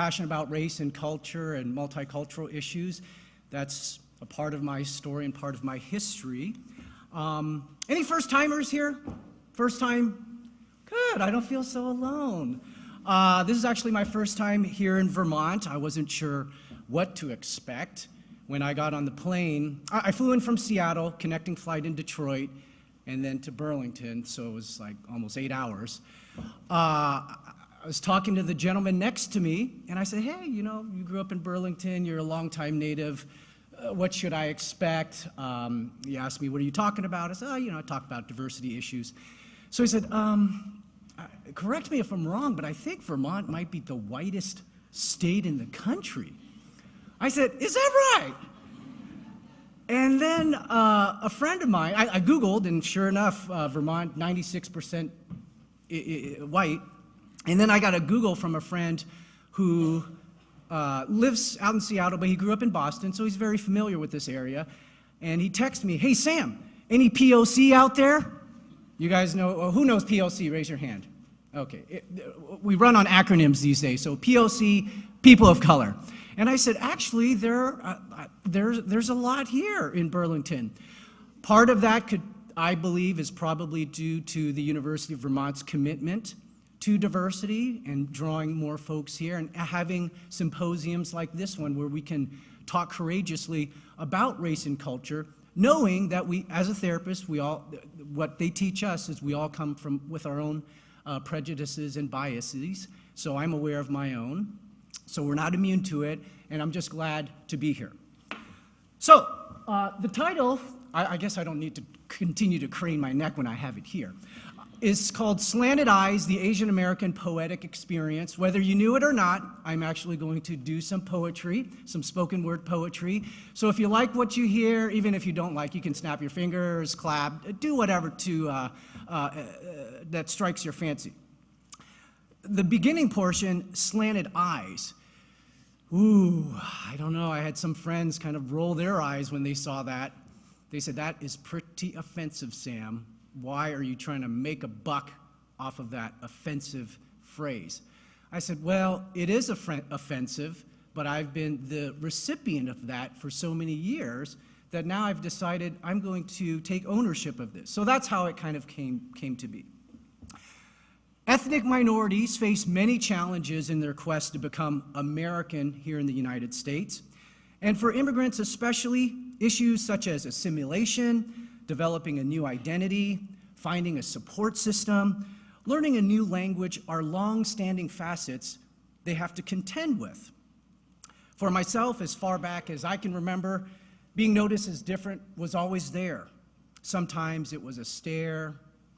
passionate about race and culture and multicultural issues. That's a part of my story and part of my history. Any first-timers here? First time? Good, I don't feel so alone. This is actually my first time here in Vermont. I wasn't sure what to expect when I got on the plane. I flew in from Seattle, connecting flight in Detroit, and then to Burlington, so it was like almost 8 hours. I was talking to the gentleman next to me, and I said, hey, you know, you grew up in Burlington, you're a longtime native, what should I expect? He asked me, what are you talking about? I said, oh, you know, I talk about diversity issues. So he said, correct me if I'm wrong, but I think Vermont might be the whitest state in the country. I said, is that right? And then a friend of mine, I Googled, and sure enough, Vermont, 96% white. And then I got a Google from a friend who lives out in Seattle, but he grew up in Boston, so he's very familiar with this area. And he texted me, hey, Sam, any POC out there? You guys know, who knows POC? Raise your hand. Okay, we run on acronyms these days, so POC, people of color. And I said, actually, there's a lot here in Burlington. Part of that I believe, is probably due to the University of Vermont's commitment to diversity and drawing more folks here and having symposiums like this one where we can talk courageously about race and culture, knowing that we, as a therapist, what they teach us is we all come with our own prejudices and biases. So I'm aware of my own. So we're not immune to it, and I'm just glad to be here. So the title, I guess I don't need to continue to crane my neck when I have it here, is called Slanted Eyes, the Asian American Poetic Experience. Whether you knew it or not, I'm actually going to do some poetry, some spoken word poetry. So if you like what you hear, even if you don't like, you can snap your fingers, clap, do whatever that strikes your fancy. The beginning portion, Slanted Eyes. Ooh, I don't know, I had some friends kind of roll their eyes when they saw that. They said, that is pretty offensive, Sam. Why are you trying to make a buck off of that offensive phrase? I said, well, it is offensive, but I've been the recipient of that for so many years that now I've decided I'm going to take ownership of this. So that's how it kind of came to be. Ethnic minorities face many challenges in their quest to become American here in the United States. And for immigrants especially, issues such as assimilation, developing a new identity, finding a support system, learning a new language are long-standing facets they have to contend with. For myself, as far back as I can remember, being noticed as different was always there. Sometimes it was a stare,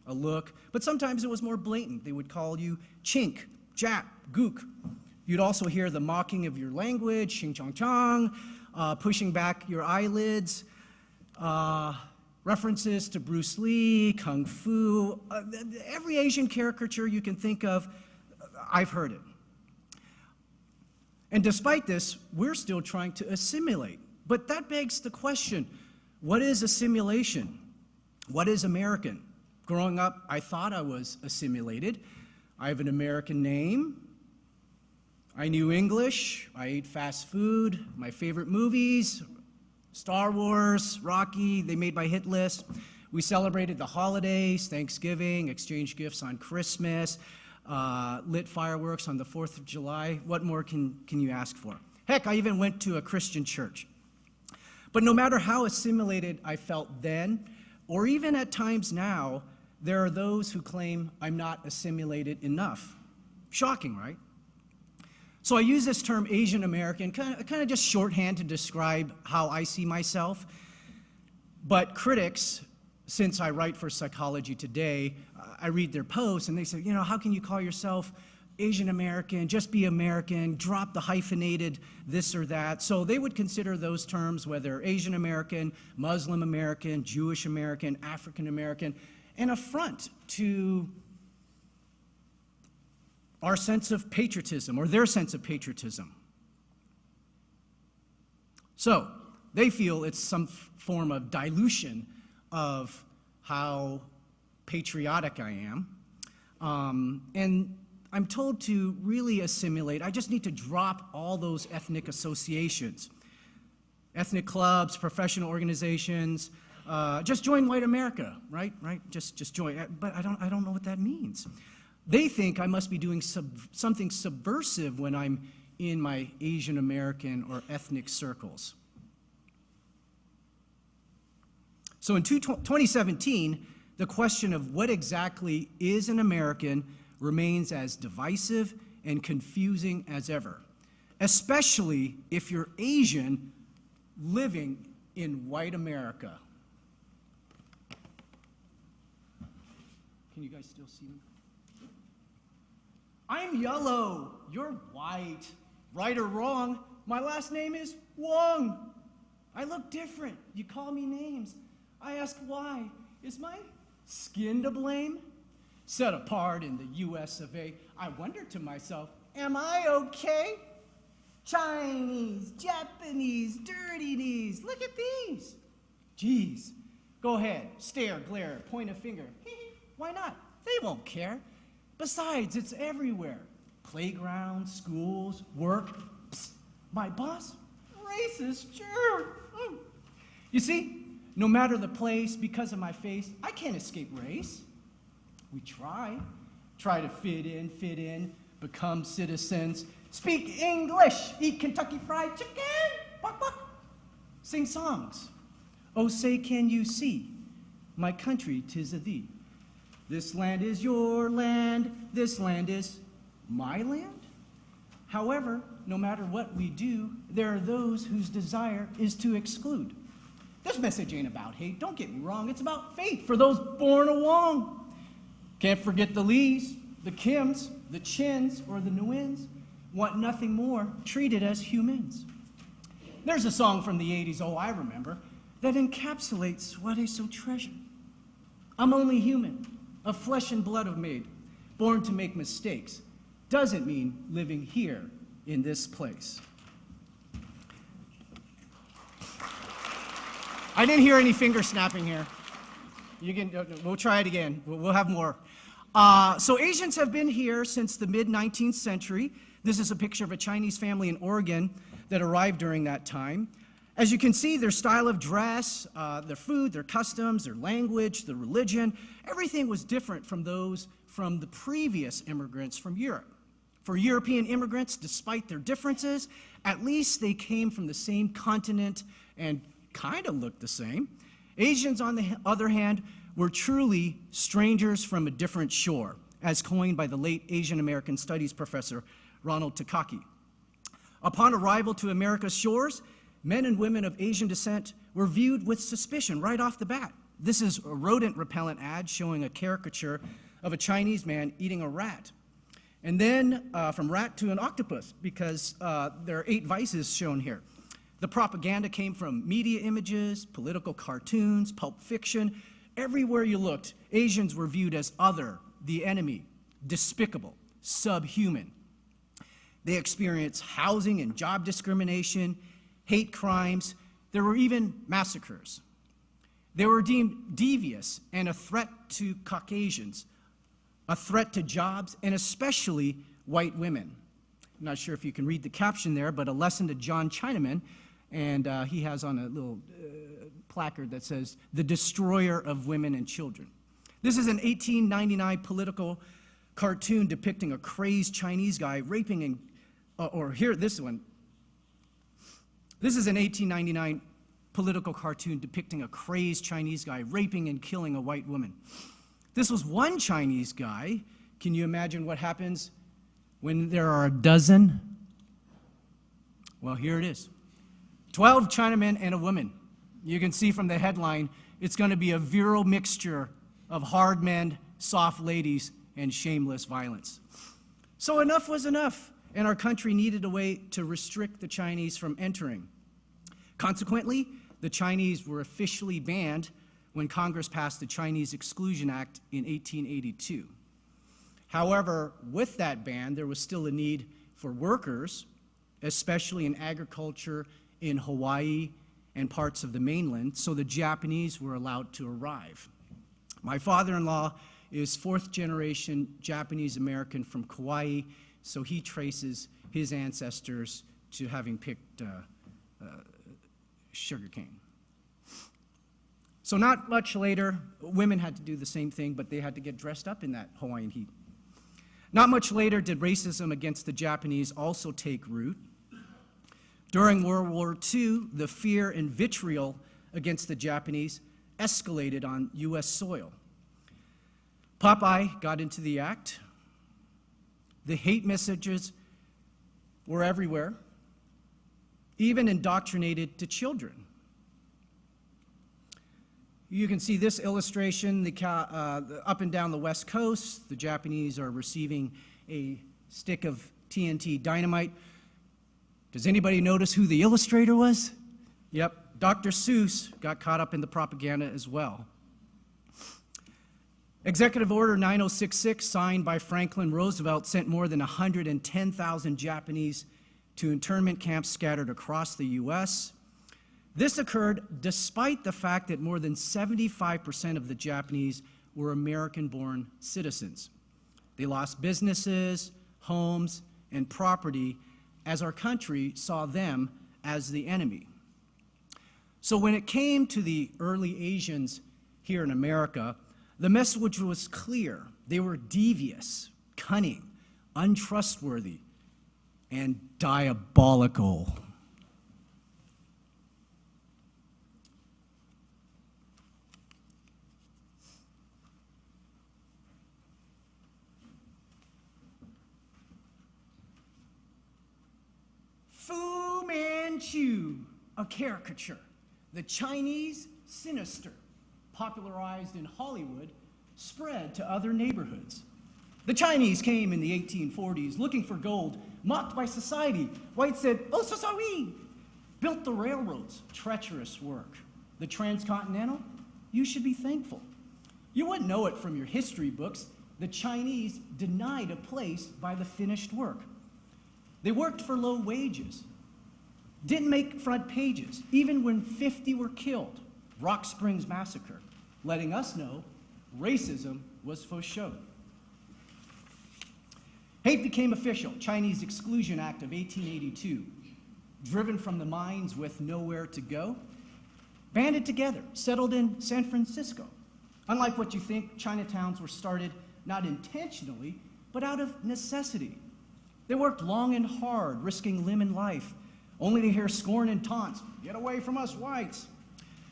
a look, but sometimes it was more blatant. They would call you chink, Jap, gook. You'd also hear the mocking of your language, xing chong chong, pushing back your eyelids, references to Bruce Lee, Kung Fu, every Asian caricature you can think of, I've heard it. And despite this, we're still trying to assimilate. But that begs the question, what is assimilation? What is American? Growing up, I thought I was assimilated. I have an American name. I knew English. I ate fast food. My favorite movies, Star Wars, Rocky, they made my hit list. We celebrated the holidays, Thanksgiving, exchanged gifts on Christmas, lit fireworks on the 4th of July. What more can you ask for? Heck, I even went to a Christian church. But no matter how assimilated I felt then, or even at times now, there are those who claim I'm not assimilated enough. Shocking, right? So I use this term Asian American, kind of just shorthand to describe how I see myself. But critics, since I write for Psychology Today, I read their posts and they say, you know, how can you call yourself Asian American, just be American, drop the hyphenated this or that. So they would consider those terms, whether Asian American, Muslim American, Jewish American, African American, an affront to our sense of patriotism, or their sense of patriotism. So they feel it's some form of dilution of how patriotic I am. And I'm told to really assimilate, I just need to drop all those ethnic associations. Ethnic clubs, professional organizations, just join white America, right? Just join. But I don't know what that means. They think I must be doing something subversive when I'm in my Asian American or ethnic circles. So in 2017, the question of what exactly is an American remains as divisive and confusing as ever, especially if you're Asian living in white America. Can you guys still see me? I'm yellow, you're white. Right or wrong, my last name is Wong. I look different. You call me names. I ask why. Is my skin to blame? Set apart in the US of A, I wonder to myself, am I okay? Chinese, Japanese, dirty knees, look at these. Geez, go ahead, stare, glare, point a finger. Why not? They won't care. Besides, it's everywhere. Playgrounds, schools, work. Psst, my boss, racist, sure. You see, no matter the place, because of my face, I can't escape race. We try to fit in, become citizens, speak English, eat Kentucky Fried Chicken, buck, buck, sing songs. Oh, say, can you see my country, 'tis of thee? This land is your land, this land is my land. However, no matter what we do, there are those whose desire is to exclude. This message ain't about hate, don't get me wrong, it's about faith for those born a Wong. Can't forget the Lees, the Kims, the Chins, or the Nguyen's. Want nothing more, treated as humans. There's a song from the 80s, oh, I remember, that encapsulates what I so treasure. I'm only human, of flesh and blood of made, born to make mistakes. Doesn't mean living here in this place. I didn't hear any finger snapping here. We'll try it again. We'll have more. So Asians have been here since the mid-19th century. This is a picture of a Chinese family in Oregon that arrived during that time. As you can see, their style of dress, their food, their customs, their language, their religion, everything was different from those from the previous immigrants from Europe. For European immigrants, despite their differences, at least they came from the same continent and kind of looked the same. Asians, on the other hand, were truly strangers from a different shore, as coined by the late Asian American Studies professor Ronald Takaki. Upon arrival to America's shores, men and women of Asian descent were viewed with suspicion right off the bat. This is a rodent repellent ad showing a caricature of a Chinese man eating a rat. And then from rat to an octopus, because there are 8 vices shown here. The propaganda came from media images, political cartoons, pulp fiction. Everywhere you looked, Asians were viewed as other, the enemy, despicable, subhuman. They experienced housing and job discrimination, hate crimes. There were even massacres. They were deemed devious and a threat to Caucasians, a threat to jobs, and especially white women. I'm not sure if you can read the caption there, but a lesson to John Chinaman, and he has on a little placard that says, "The Destroyer of Women and Children." This is an 1899 political cartoon depicting a crazed Chinese guy raping and, this one. This is an 1899 political cartoon depicting a crazed Chinese guy raping and killing a white woman. This was one Chinese guy. Can you imagine what happens when there are a dozen? Well, here it is. 12 Chinamen and a woman. You can see from the headline, it's going to be a virile mixture of hard men, soft ladies, and shameless violence. So enough was enough, and our country needed a way to restrict the Chinese from entering. Consequently, the Chinese were officially banned when Congress passed the Chinese Exclusion Act in 1882. However, with that ban, there was still a need for workers, especially in agriculture in Hawaii and parts of the mainland, so the Japanese were allowed to arrive. My father-in-law is fourth-generation Japanese American from Kauai, so he traces his ancestors to having picked sugarcane. So not much later, women had to do the same thing, but they had to get dressed up in that Hawaiian heat. Not much later did racism against the Japanese also take root. During World War II, the fear and vitriol against the Japanese escalated on U.S. soil. Popeye got into the act. The hate messages were everywhere, even indoctrinated to children. You can see this illustration, up and down the West Coast, the Japanese are receiving a stick of TNT dynamite. Does anybody notice who the illustrator was? Yep, Dr. Seuss got caught up in the propaganda as well. Executive Order 9066, signed by Franklin Roosevelt, sent more than 110,000 Japanese to internment camps scattered across the U.S. This occurred despite the fact that more than 75% of the Japanese were American-born citizens. They lost businesses, homes, and property as our country saw them as the enemy. So when it came to the early Asians here in America, the message was clear. They were devious, cunning, untrustworthy, and diabolical. Fu Manchu, a caricature. The Chinese sinister, popularized in Hollywood, spread to other neighborhoods. The Chinese came in the 1840s looking for gold, mocked by society. White said, "Oh, so sorry." Built the railroads, treacherous work. The transcontinental, you should be thankful. You wouldn't know it from your history books. The Chinese denied a place by the finished work. They worked for low wages, didn't make front pages, even when 50 were killed. Rock Springs Massacre, letting us know racism was for show. Hate became official. Chinese Exclusion Act of 1882, driven from the mines with nowhere to go, banded together, settled in San Francisco. Unlike what you think, Chinatowns were started not intentionally, but out of necessity. They worked long and hard, risking limb and life, only to hear scorn and taunts, "Get away from us whites."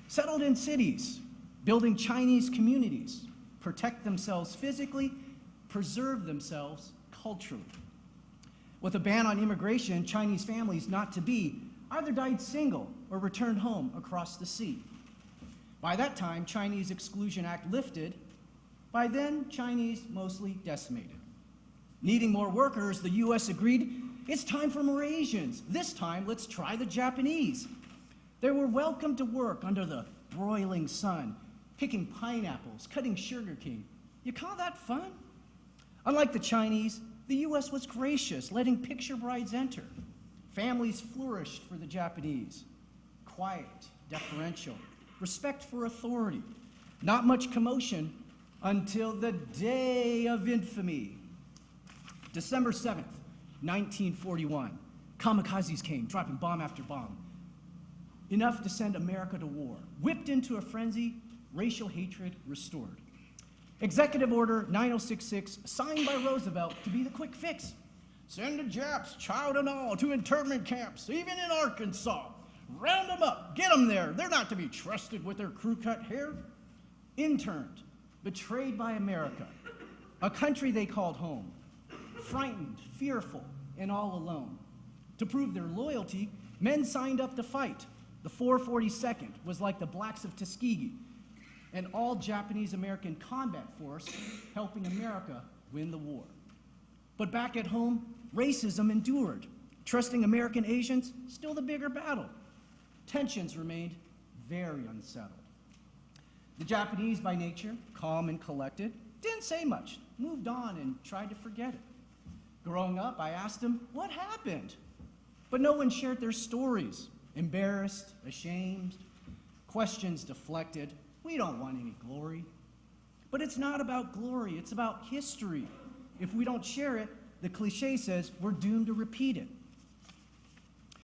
Settled in cities, building Chinese communities, protect themselves physically, preserve themselves culturally. With a ban on immigration, Chinese families not to be either died single or returned home across the sea. By that time, Chinese Exclusion Act lifted. By then, Chinese mostly decimated. Needing more workers, the U.S. agreed, it's time for more Asians. This time, let's try the Japanese. They were welcome to work under the broiling sun, picking pineapples, cutting sugarcane. You call that fun? Unlike the Chinese, the U.S. was gracious, letting picture brides enter. Families flourished for the Japanese. Quiet, deferential, respect for authority. Not much commotion until the day of infamy. December 7th, 1941. Kamikazes came, dropping bomb after bomb. Enough to send America to war. Whipped into a frenzy, racial hatred restored. Executive Order 9066, signed by Roosevelt to be the quick fix. Send the Japs, child and all, to internment camps, even in Arkansas. Round them up, get them there. They're not to be trusted with their crew-cut hair. Interned, betrayed by America, a country they called home. Frightened, fearful, and all alone. To prove their loyalty, men signed up to fight. The 442nd was like the Blacks of Tuskegee, an all-Japanese-American combat force helping America win the war. But back at home, racism endured. Trusting American Asians, still the bigger battle. Tensions remained very unsettled. The Japanese, by nature, calm and collected, didn't say much, moved on and tried to forget it. Growing up, I asked them, what happened? But no one shared their stories. Embarrassed, ashamed, questions deflected. We don't want any glory. But it's not about glory, it's about history. If we don't share it, the cliche says we're doomed to repeat it.